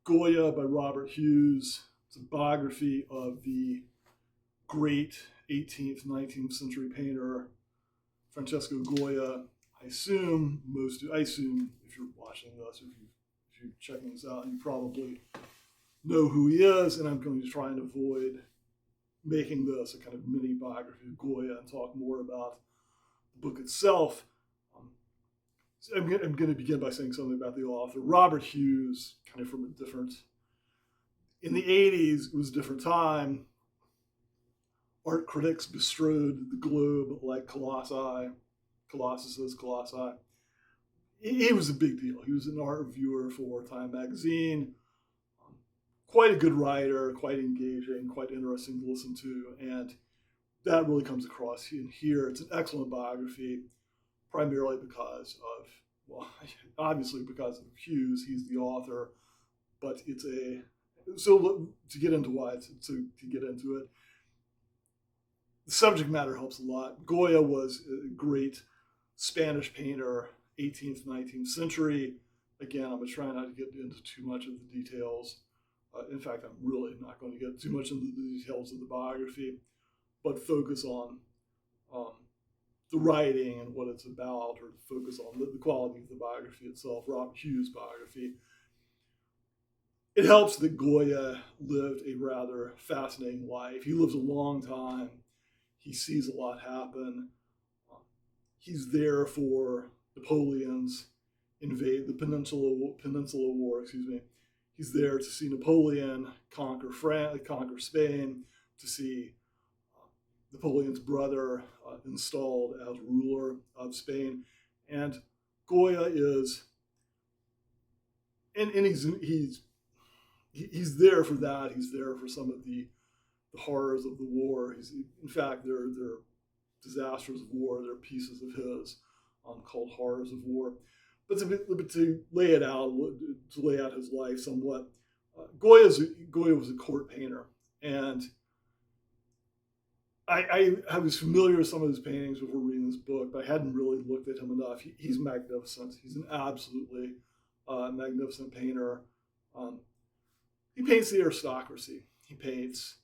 Goya by Robert Hughes. It's a biography of the great 18th, 19th century painter Francesco Goya. I assume if you're watching this, if you're checking this out, you probably know who he is, and I'm going to try and avoid making this a kind of mini biography of Goya and talk more about the book itself. So I'm going to begin by saying something about the author. Robert Hughes, kind of from a different, in the 80s, it was a different time. Art critics bestrode the globe like colossi. He was a big deal. He was an art reviewer for Time magazine. Quite a good writer, quite engaging, quite interesting to listen to. And that really comes across in here. It's an excellent biography, primarily because of, well, obviously because of Hughes. He's the author. But so to get into it, the subject matter helps a lot. Goya was a great Spanish painter, 18th, 19th century. Again, I'm going to try not to get into too much of the details. In fact, I'm really not going to get too much into the details of the biography, but focus on the writing and what it's about, or focus on the quality of the biography itself, Robert Hughes' biography. It helps that Goya lived a rather fascinating life. He lives a long time. He sees a lot happen. He's there for Napoleon's the Peninsula War. He's there to see Napoleon conquer Spain, to see Napoleon's brother installed as ruler of Spain, and Goya is, and he's there for that. He's there for some of the horrors of the war. In fact, they're disasters of war. They're pieces of his called Horrors of War. But to lay out his life somewhat, Goya was a court painter, and I was familiar with some of his paintings before reading this book, but I hadn't really looked at him enough. He's magnificent. He's an absolutely magnificent painter. He paints the aristocracy. He paints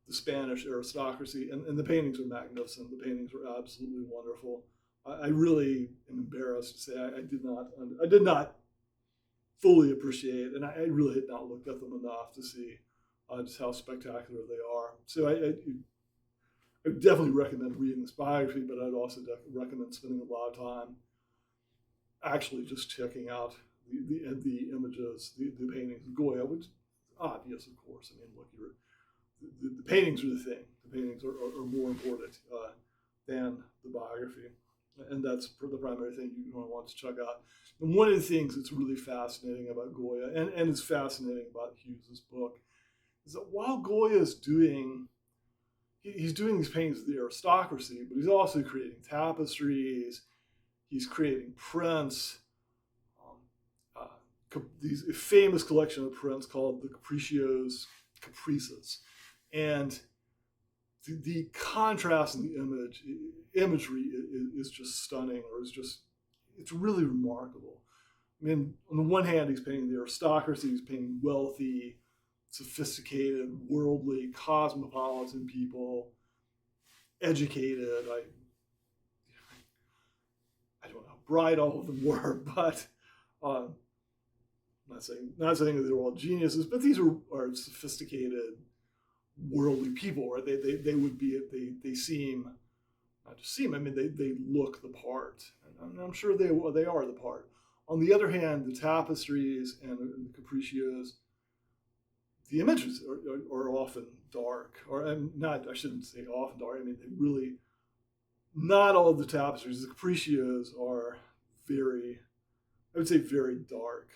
the Spanish aristocracy, and the paintings are magnificent. The paintings are absolutely wonderful. I really am embarrassed to say I did not fully appreciate, and I really had not looked at them enough to see just how spectacular they are. So I would definitely recommend reading this biography, but I'd also recommend spending a lot of time actually just checking out the images, the paintings of Goya, which is obvious, of course. I mean, look, the paintings are the thing. The paintings are more important than the biography. And that's the primary thing you're going to want to check out. And one of the things that's really fascinating about Goya, and is fascinating about Hughes' book, is that while Goya is he's doing these paintings of the aristocracy, but he's also creating tapestries, he's creating prints, these famous collection of prints called the Caprices. And the contrast in the imagery is just stunning, or it's really remarkable. I mean, on the one hand, he's painting the aristocracy, he's painting wealthy, sophisticated, worldly, cosmopolitan people, educated. I don't know how bright all of them were, but not saying that they're all geniuses, but these are sophisticated, worldly people, right? They seem, not just seem, I mean, they look the part, and I'm sure they are the part. On the other hand, the tapestries and the capriccios, the images are often dark, I shouldn't say often dark. I mean, they really, not all of the tapestries. The capriccios are very dark,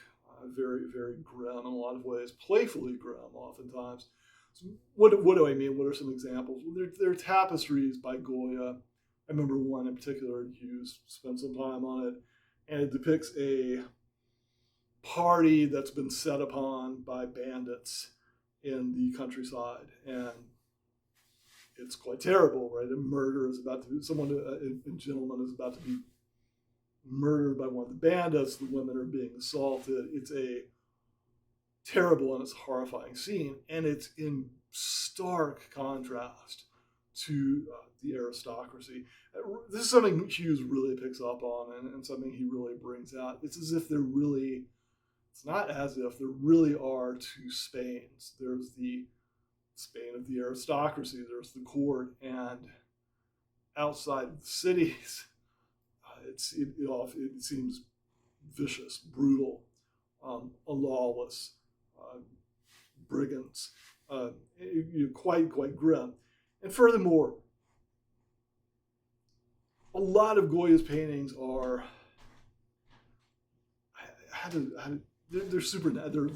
very, very grim in a lot of ways, playfully grim oftentimes. So what do I mean? What are some examples? Well, there are tapestries by Goya. I remember one in particular. Hughes spent some time on it, and it depicts a party that's been set upon by bandits in the countryside, and it's quite terrible, right? A gentleman is about to be murdered by one of the bandits. The women are being assaulted. It's a terrible and it's a horrifying scene, and it's in stark contrast to the aristocracy. This is something Hughes really picks up on, and something he really brings out. It's as if it's not as if there really are two Spains. There's the Spain of the aristocracy, there's the court, and outside of the cities, it seems vicious, brutal, lawless, brigands, quite grim. And furthermore, a lot of Goya's paintings are they're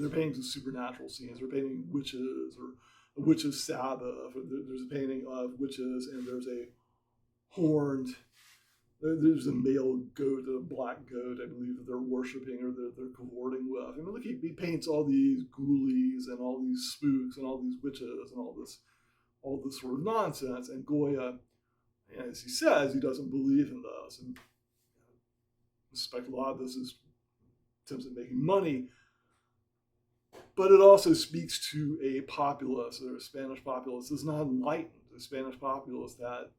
paintings of supernatural scenes. They're painting witches or a witch's Sabbath. There's a painting of witches, and there's a horned. There's a male goat, a black goat, I believe, that they're worshiping or they're cavorting with. I mean, look, he paints all these ghoulies and all these spooks and all these witches and all this sort of nonsense. And Goya, as he says, he doesn't believe in this. And I suspect a lot of this is attempts at making money. But it also speaks to a populace, or a Spanish populace, that's not enlightened, a Spanish populace that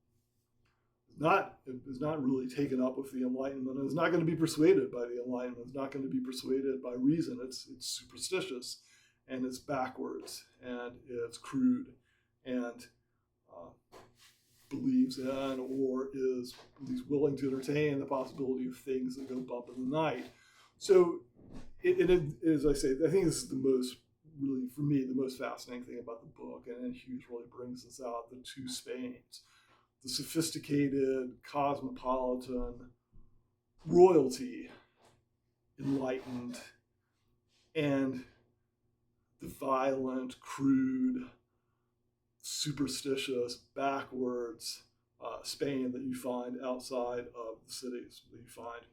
is not really taken up with the Enlightenment, and is not going to be persuaded by the Enlightenment, is not going to be persuaded by reason. It's superstitious, and it's backwards, and it's crude, and believes in or is at least willing to entertain the possibility of things that go bump in the night. So, as I say, I think this is really, for me, the most fascinating thing about the book, and Hughes really brings this out, the two Spains. The sophisticated, cosmopolitan royalty, enlightened, and the violent, crude, superstitious, backwards Spain that you find outside of the cities, that you find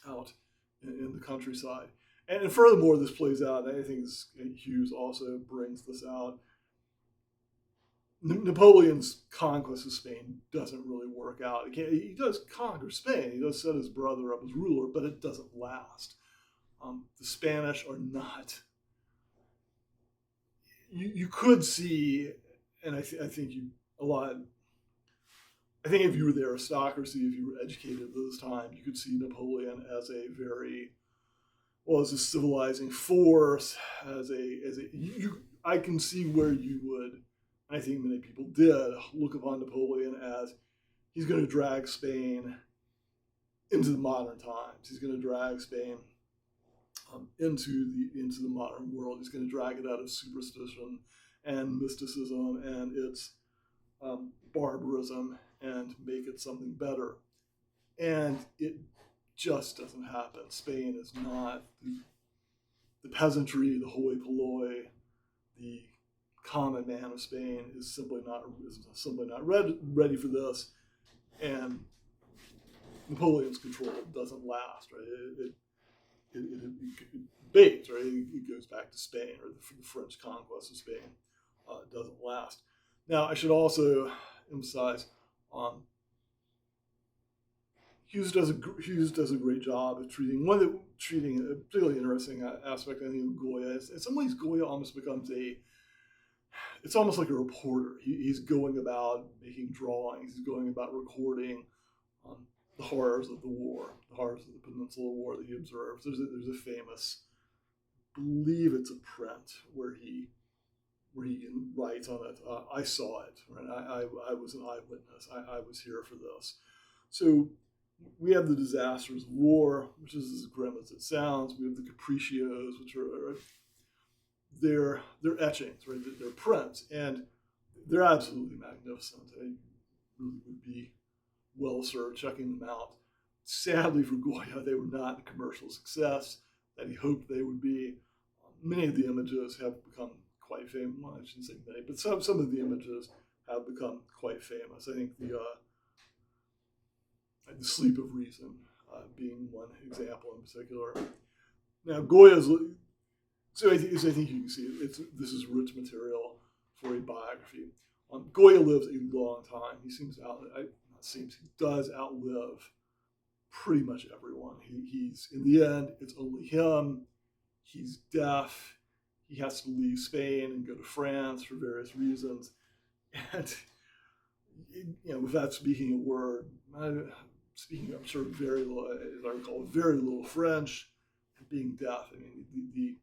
out in the countryside. And furthermore, this plays out, and I think Hughes also brings this out. Napoleon's conquest of Spain doesn't really work out. He does conquer Spain. He does set his brother up as ruler, but it doesn't last. The Spanish are not. You could see, and I think I think if you were the aristocracy, if you were educated at this time, you could see Napoleon as a civilizing force, I can see where you would. I think many people did look upon Napoleon as he's going to drag Spain into the modern times. He's going to drag Spain into the modern world. He's going to drag it out of superstition and mysticism and its barbarism and make it something better. And it just doesn't happen. Spain is not the peasantry, the hoi polloi, the common man of Spain is simply not ready for this, and Napoleon's control doesn't last. Right? It fades. Right? It goes back to Spain, or the French conquest of Spain doesn't last. Now, I should also emphasize Hughes does a great job of treating a particularly interesting aspect, I think, of Goya. In some ways, Goya almost becomes it's almost like a reporter. He's going about making drawings. He's going about recording the horrors of the war, the horrors of the Peninsula War that he observes. There's a famous, I believe it's a print where he writes on it, I saw it. Right? I was an eyewitness. I was here for this. So we have the disasters of war, which is as grim as it sounds. We have the capriccios, which are they're etchings, right? They're prints, and they're absolutely magnificent. I really would be well served checking them out. Sadly for Goya, they were not a commercial success that he hoped they would be. Many of the images have become quite famous. Well, I shouldn't say many, but some of the images have become quite famous. I think the Sleep of Reason being one example in particular. Now, Goya's. So I think you can see this is rich material for a biography. Goya lives a long time. He does outlive pretty much everyone. He's in the end, it's only him. He's deaf. he has to leave Spain and go to France for various reasons. And, without speaking a word, speaking, I'm sure, very little, as I recall, very little French, and being deaf. I mean, the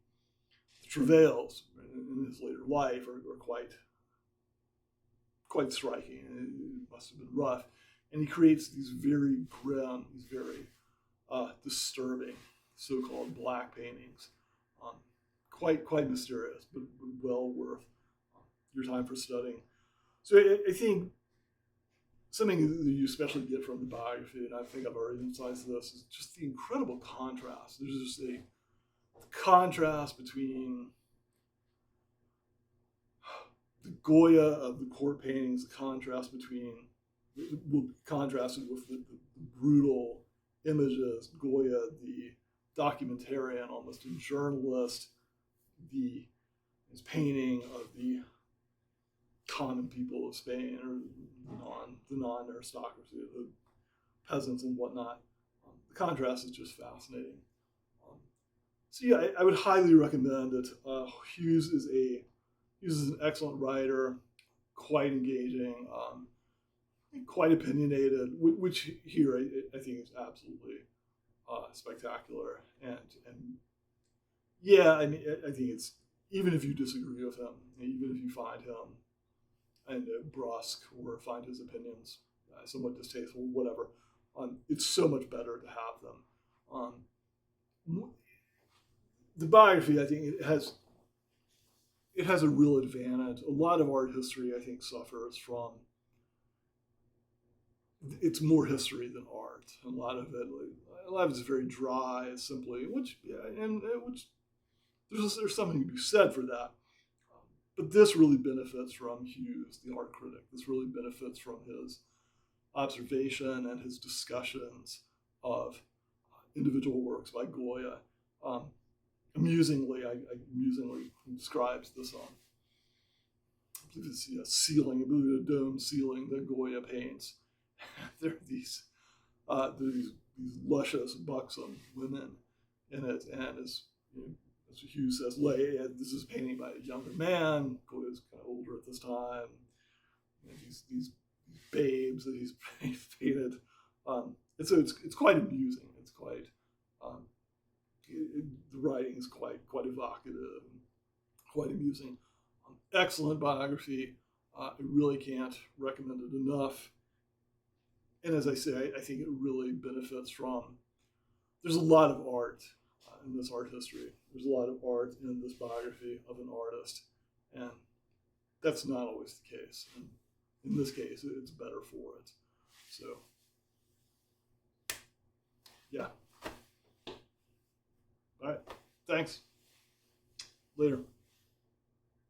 travails in his later life are quite striking. It must have been rough. And he creates these very grim, these very disturbing so-called black paintings. Quite mysterious, but well worth your time for studying. So I think something that you especially get from the biography, and I think I've already emphasized this, is just the incredible contrast. There's just a contrast between the Goya of the court paintings, the contrast contrasted with the brutal images, Goya, the documentarian, almost a journalist, his painting of the common people of Spain, or the non-aristocracy, the peasants and whatnot. The contrast is just fascinating. So yeah, I would highly recommend it. Hughes is an excellent writer, quite engaging, quite opinionated, which here I think is absolutely spectacular. And yeah, I mean, I think it's, even if you disagree with him, even if you find him brusque or find his opinions somewhat distasteful, whatever, it's so much better to have them. The biography, I think, it has a real advantage. A lot of art history, I think, suffers from, it's more history than art. A lot of it is very dry, simply, which there's something to be said for that. But this really benefits from Hughes, the art critic. This really benefits from his observation and his discussions of individual works by Goya. Amusingly describes this I believe it's ceiling, I believe a dome ceiling that Goya paints. There are these luscious, buxom women in it, and as Hughes says, this is a painting by a younger man. Goya's kind of older at this time. These babes that he's painted. And so it's quite amusing. It's quite the writing is quite evocative, and quite amusing. Excellent biography. I really can't recommend it enough. And as I say, I think it really benefits from. There's a lot of art in this art history. There's a lot of art in this biography of an artist, and that's not always the case. And in this case, it's better for it. So, yeah. All right. Thanks. Later.